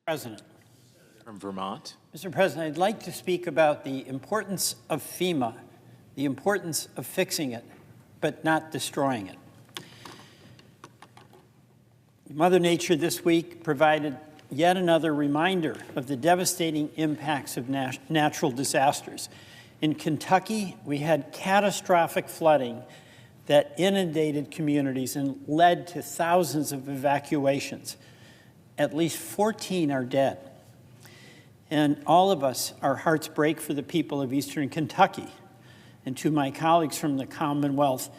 President. From Vermont. Mr. President, I'd like to speak about the importance of FEMA, the importance of fixing it, but not destroying it. Mother Nature this week provided yet another reminder of the devastating impacts of natural disasters. In Kentucky, we had catastrophic flooding that inundated communities and led to thousands of evacuations. At least 14 are dead. And all of us, our hearts break for the people of Eastern Kentucky. And to my colleagues from the Commonwealth,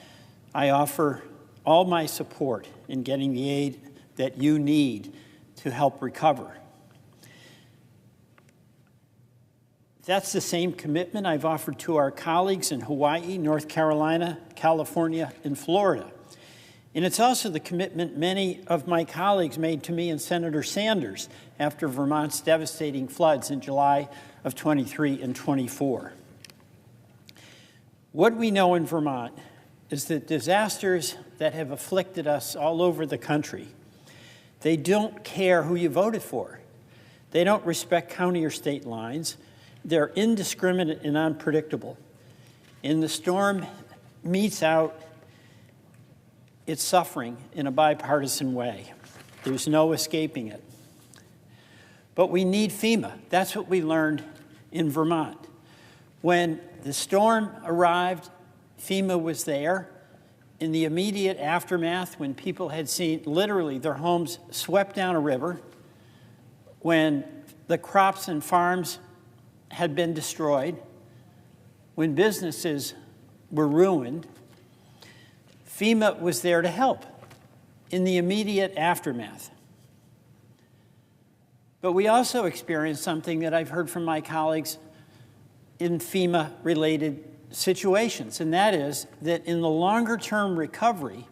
I offer all my support in getting the aid that you need to help recover. That's the same commitment I've offered to our colleagues in Hawaii, North Carolina, California, and Florida. And it's also the commitment many of my colleagues made to me and Senator Sanders after Vermont's devastating floods in July of 23 and 24. What we know in Vermont is that disasters that have afflicted us all over the country, they don't care who you voted for. They don't respect county or state lines. They're indiscriminate and unpredictable. And the storm metes out its suffering in a bipartisan way. There's no escaping it. But we need FEMA. That's what we learned in Vermont. When the storm arrived, FEMA was there. In the immediate aftermath, when people had seen literally their homes swept down a river, when the crops and farms had been destroyed, when businesses were ruined, FEMA was there to help in the immediate aftermath. But we also experienced something that I've heard from my colleagues in FEMA-related situations, and that is that in the longer-term recovery,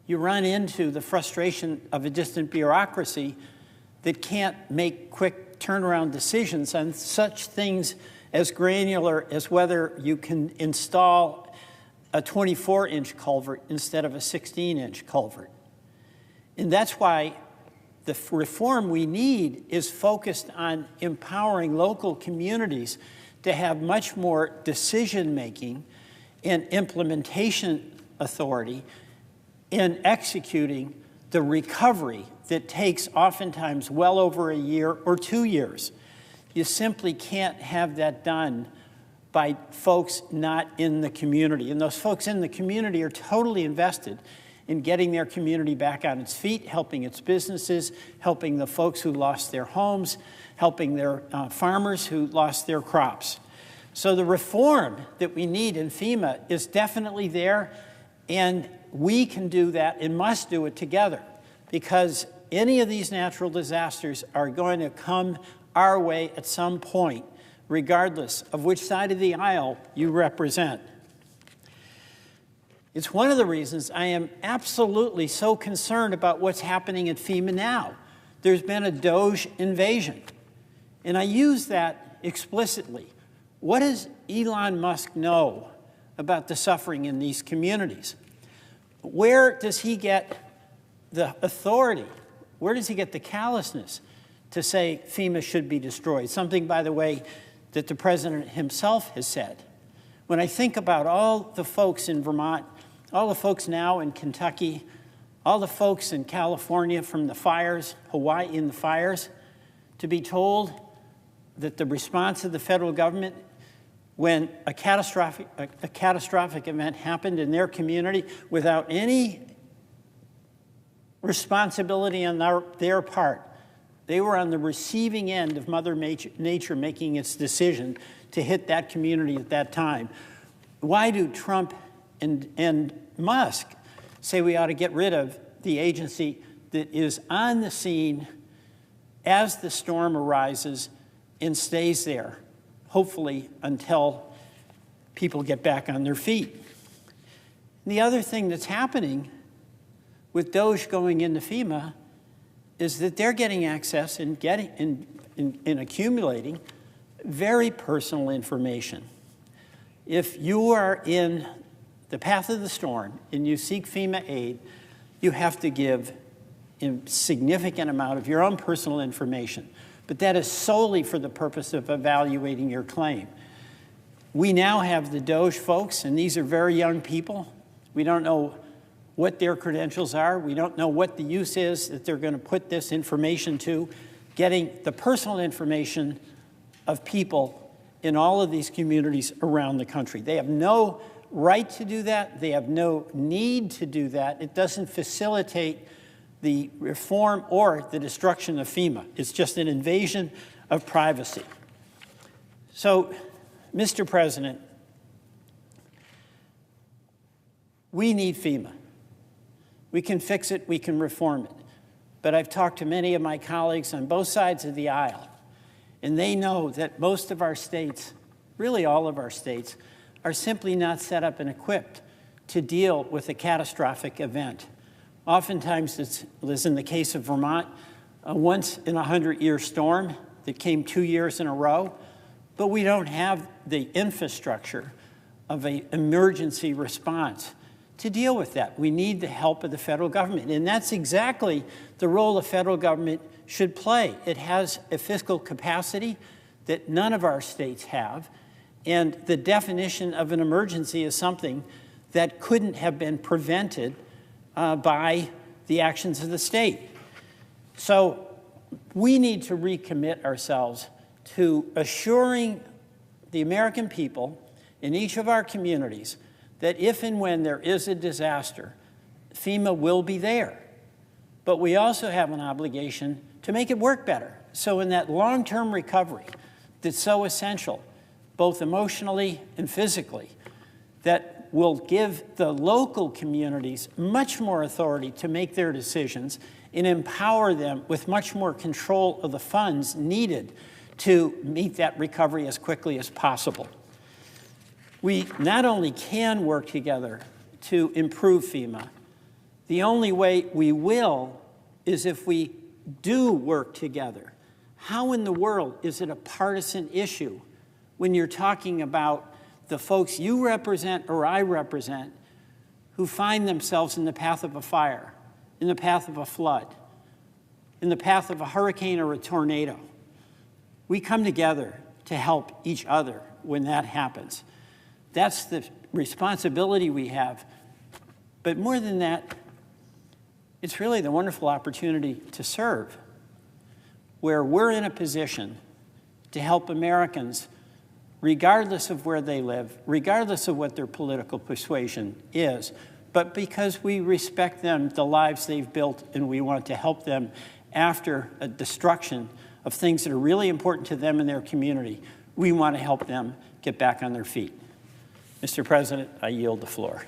you run into the frustration of a distant bureaucracy that can't make quick turnaround decisions on such things as granular as whether you can install a 24-inch culvert instead of a 16-inch culvert. And that's why the reform we need is focused on empowering local communities to have much more decision-making and implementation authority in executing the recovery that takes oftentimes well over a year or 2 years. You simply can't have that done by folks not in the community. And those folks in the community are totally invested in getting their community back on its feet, helping its businesses, helping the folks who lost their homes, helping their farmers who lost their crops. So the reform that we need in FEMA is definitely there, and we can do that and must do it together, because any of these natural disasters are going to come our way at some point, regardless of which side of the aisle you represent. It's one of the reasons I am absolutely so concerned about what's happening at FEMA now. There's been a DOGE invasion, and I use that explicitly. What does Elon Musk know about the suffering in these communities? Where does he get the authority? Where does he get the callousness to say FEMA should be destroyed? Something, by the way, that the president himself has said. When I think about all the folks in Vermont, all the folks now in Kentucky, all the folks in California from the fires, Hawaii in the fires, to be told that the response of the federal government when a catastrophic event happened in their community without any responsibility on their part, they were on the receiving end of Mother Nature making its decision to hit that community at that time. Why do Trump and Musk say we ought to get rid of the agency that is on the scene as the storm arises and stays there, hopefully until people get back on their feet? And the other thing that's happening with DOGE going into FEMA is that they're getting access and accumulating very personal information. If you are in the path of the storm and you seek FEMA aid, you have to give a significant amount of your own personal information, but that is solely for the purpose of evaluating your claim. We now have the DOGE folks, and these are very young people. We don't know what their credentials are. We don't know what the use is that they're going to put this information to, getting the personal information of people in all of these communities around the country. They have no right to do that. They have no need to do that. It doesn't facilitate the reform or the destruction of FEMA. It's just an invasion of privacy. So, Mr. President, we need FEMA. We can fix it, we can reform it. But I've talked to many of my colleagues on both sides of the aisle, and they know that most of our states, really all of our states, are simply not set up and equipped to deal with a catastrophic event. Oftentimes, as in the case of Vermont, a once-in-a-100-year storm that came 2 years in a row, but we don't have the infrastructure of an emergency response to deal with that. We need the help of the federal government, and that's exactly the role the federal government should play. It has a fiscal capacity that none of our states have, and the definition of an emergency is something that couldn't have been prevented by the actions of the state. So we need to recommit ourselves to assuring the American people in each of our communities that if and when there is a disaster, FEMA will be there. But we also have an obligation to make it work better. So in that long-term recovery that's so essential, both emotionally and physically, that will give the local communities much more authority to make their decisions and empower them with much more control of the funds needed to meet that recovery as quickly as possible. We not only can work together to improve FEMA, the only way we will is if we do work together. How in the world is it a partisan issue when you're talking about the folks you represent or I represent who find themselves in the path of a fire, in the path of a flood, in the path of a hurricane or a tornado? We come together to help each other when that happens. That's the responsibility we have. But more than that, it's really the wonderful opportunity to serve, where we're in a position to help Americans regardless of where they live, regardless of what their political persuasion is, but because we respect them, the lives they've built, and we want to help them after a destruction of things that are really important to them and their community. We want to help them get back on their feet. Mr. President, I yield the floor.